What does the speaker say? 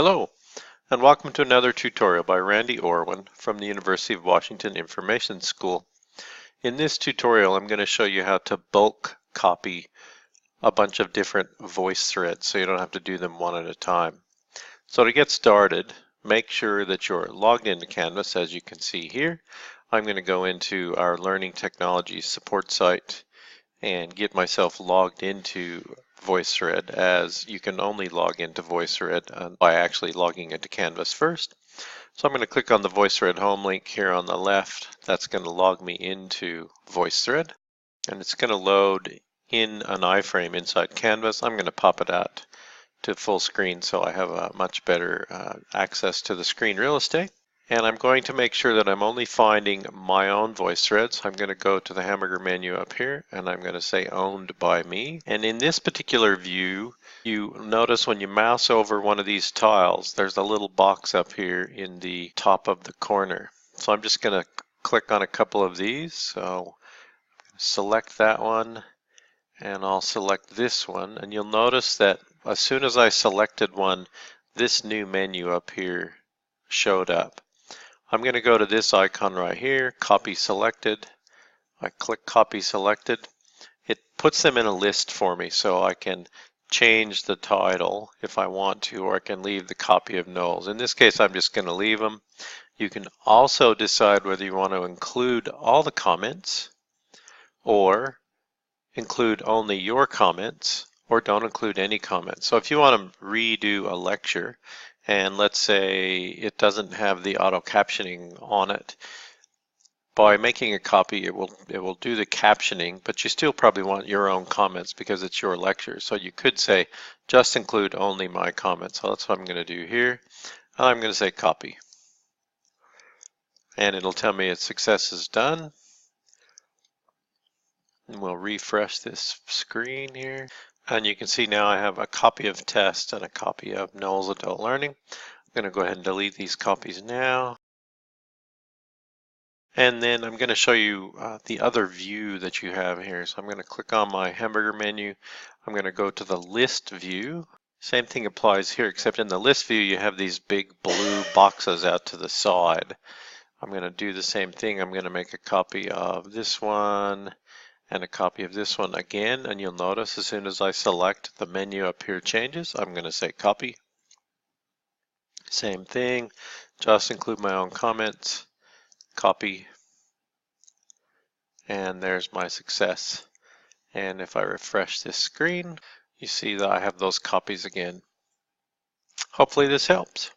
Hello, and welcome to another tutorial by Randy Orwin from the University of Washington Information School. In this tutorial, I'm going to show you how to bulk copy a bunch of different voice threads so you don't have to do them one at a time. So to get started, make sure that you're logged into Canvas, as you can see here. I'm going to go into our Learning Technologies support site and get myself logged into VoiceThread, as you can only log into VoiceThread by actually logging into Canvas first. So I'm going to click on the VoiceThread home link here on the left. That's going to log me into VoiceThread, and it's going to load in an iframe inside Canvas. I'm going to pop it out to full screen so I have a much better access to the screen real estate. And I'm going to make sure that I'm only finding my own voice threads. I'm going to go to the hamburger menu up here and I'm going to say owned by me. And in this particular view, you notice when you mouse over one of these tiles, there's a little box up here in the top of the corner. So I'm just going to click on a couple of these. So select that one and I'll select this one. And you'll notice that as soon as I selected one, this new menu up here showed up. I'm going to go to this icon right here, copy selected. I click copy selected. It puts them in a list for me so I can change the title if I want to, or I can leave the copy of nulls. In this case, I'm just going to leave them. You can also decide whether you want to include all the comments or include only your comments, or don't include any comments. So if you want to redo a lecture, and let's say it doesn't have the auto captioning on it, by making a copy it will do the captioning, but you still probably want your own comments because it's your lecture. So you could say just include only my comments. So that's what I'm going to do here. I'm going to say copy, and it'll tell me its success is done. And we'll refresh this screen here. And you can see now I have a copy of test and a copy of Knowles Adult Learning. I'm going to go ahead and delete these copies now. And then I'm going to show you the other view that you have here. So I'm going to click on my hamburger menu. I'm going to go to the list view. Same thing applies here, except in the list view you have these big blue boxes out to the side. I'm going to do the same thing. I'm going to make a copy of this one and a copy of this one again, and you'll notice as soon as I select, the menu up here changes. I'm going to say copy. Same thing, just include my own comments, copy, and there's my success. And if I refresh this screen, you see that I have those copies again. Hopefully this helps.